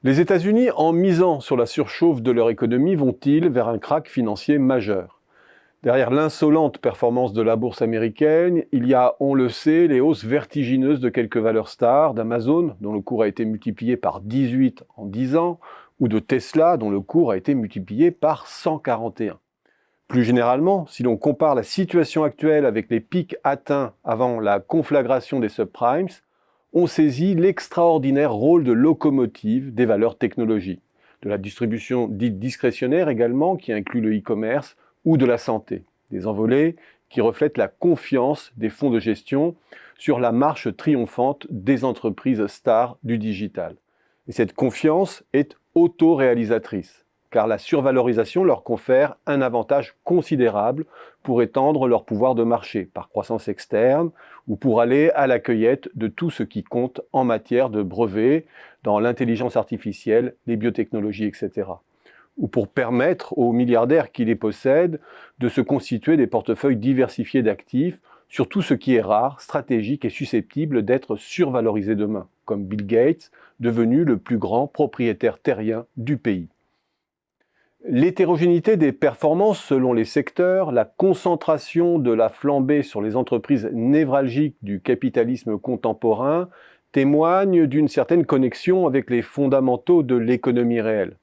Les États-Unis, en misant sur la surchauffe de leur économie, vont-ils vers un krach financier majeur? Derrière l'insolente performance de la bourse américaine, il y a, on le sait, les hausses vertigineuses de quelques valeurs stars, d'Amazon, dont le cours a été multiplié par 18 en 10 ans, ou de Tesla, dont le cours a été multiplié par 141. Plus généralement, si l'on compare la situation actuelle avec les pics atteints avant la conflagration des subprimes, on saisit l'extraordinaire rôle de locomotive des valeurs technologiques, de la distribution dite discrétionnaire également, qui inclut le e-commerce, ou de la santé, des envolées qui reflètent la confiance des fonds de gestion sur la marche triomphante des entreprises stars du digital. Et cette confiance est autoréalisatrice, car la survalorisation leur confère un avantage considérable pour étendre leur pouvoir de marché par croissance externe ou pour aller à la cueillette de tout ce qui compte en matière de brevets dans l'intelligence artificielle, les biotechnologies, etc. Ou pour permettre aux milliardaires qui les possèdent de se constituer des portefeuilles diversifiés d'actifs sur tout ce qui est rare, stratégique et susceptible d'être survalorisé demain, comme Bill Gates, devenu le plus grand propriétaire terrien du pays. L'hétérogénéité des performances selon les secteurs, la concentration de la flambée sur les entreprises névralgiques du capitalisme contemporain témoignent d'une certaine connexion avec les fondamentaux de l'économie réelle.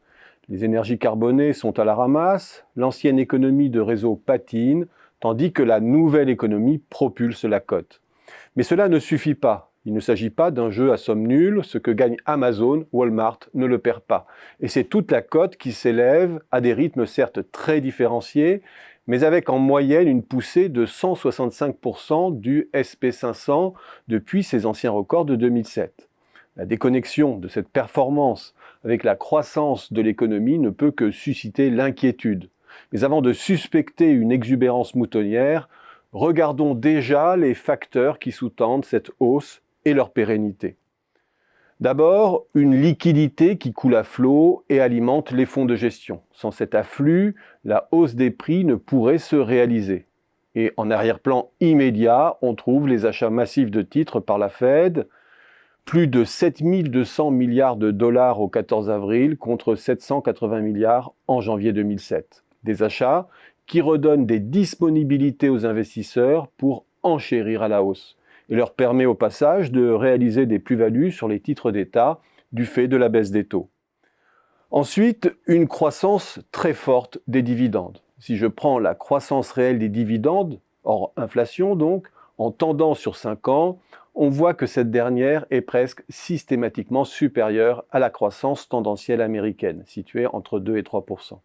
Les énergies carbonées sont à la ramasse, l'ancienne économie de réseau patine, tandis que la nouvelle économie propulse la cote. Mais cela ne suffit pas. Il ne s'agit pas d'un jeu à somme nulle, ce que gagne Amazon, Walmart ne le perd pas. Et c'est toute la cote qui s'élève à des rythmes certes très différenciés, mais avec en moyenne une poussée de 165% du SP500 depuis ses anciens records de 2007. La déconnexion de cette performance avec la croissance de l'économie ne peut que susciter l'inquiétude. Mais avant de suspecter une exubérance moutonnière, regardons déjà les facteurs qui sous-tendent cette hausse et leur pérennité. D'abord, une liquidité qui coule à flot et alimente les fonds de gestion. Sans cet afflux, la hausse des prix ne pourrait se réaliser. Et en arrière-plan immédiat, on trouve les achats massifs de titres par la Fed, plus de 7200 milliards de dollars au 14 avril contre 780 milliards en janvier 2007. Des achats qui redonnent des disponibilités aux investisseurs pour enchérir à la hausse et leur permet au passage de réaliser des plus-values sur les titres d'État du fait de la baisse des taux. Ensuite, une croissance très forte des dividendes. Si je prends la croissance réelle des dividendes, hors inflation donc, en tendance sur 5 ans, on voit que cette dernière est presque systématiquement supérieure à la croissance tendancielle américaine, située entre 2 et 3%.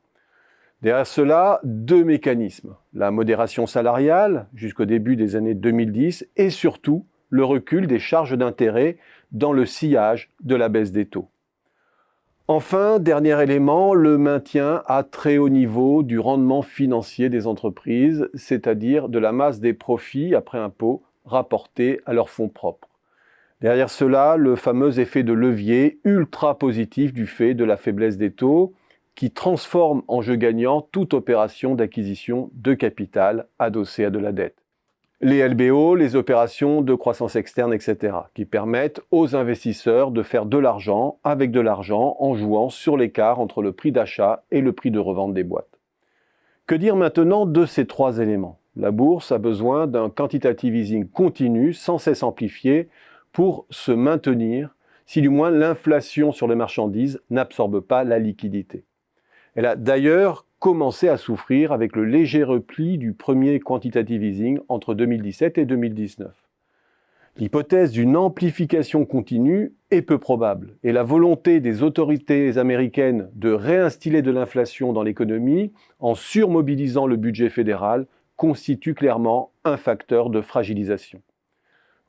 Derrière cela, deux mécanismes, la modération salariale jusqu'au début des années 2010 et surtout le recul des charges d'intérêt dans le sillage de la baisse des taux. Enfin, dernier élément, le maintien à très haut niveau du rendement financier des entreprises, c'est-à-dire de la masse des profits après impôt rapportés à leurs fonds propres. Derrière cela, le fameux effet de levier ultra positif du fait de la faiblesse des taux, qui transforme en jeu gagnant toute opération d'acquisition de capital adossée à de la dette. Les LBO, les opérations de croissance externe, etc., qui permettent aux investisseurs de faire de l'argent avec de l'argent en jouant sur l'écart entre le prix d'achat et le prix de revente des boîtes. Que dire maintenant de ces trois éléments? La bourse a besoin d'un quantitative easing continu, sans cesse amplifié, pour se maintenir, si du moins l'inflation sur les marchandises n'absorbe pas la liquidité. Elle a d'ailleurs commencé à souffrir avec le léger repli du premier quantitative easing entre 2017 et 2019. L'hypothèse d'une amplification continue est peu probable et la volonté des autorités américaines de réinstiller de l'inflation dans l'économie en surmobilisant le budget fédéral constitue clairement un facteur de fragilisation.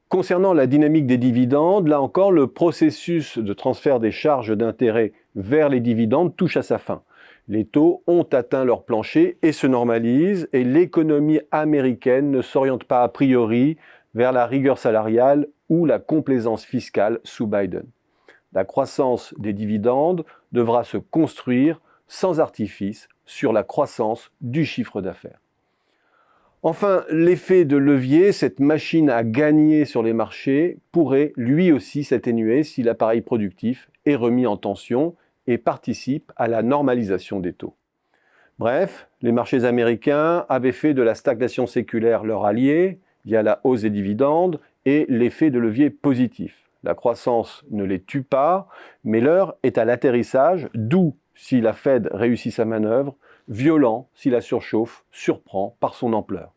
Concernant la dynamique des dividendes, là encore, le processus de transfert des charges d'intérêt vers les dividendes touche à sa fin. Les taux ont atteint leur plancher et se normalisent, et l'économie américaine ne s'oriente pas a priori vers la rigueur salariale ou la complaisance fiscale sous Biden. La croissance des dividendes devra se construire sans artifice sur la croissance du chiffre d'affaires. Enfin, l'effet de levier, cette machine à gagner sur les marchés, pourrait lui aussi s'atténuer si l'appareil productif est remis en tension et participe à la normalisation des taux. Bref, les marchés américains avaient fait de la stagnation séculaire leur allié via la hausse des dividendes et l'effet de levier positif. La croissance ne les tue pas, mais l'heure est à l'atterrissage, d'où, si la Fed réussit sa manœuvre, violent si la surchauffe surprend par son ampleur.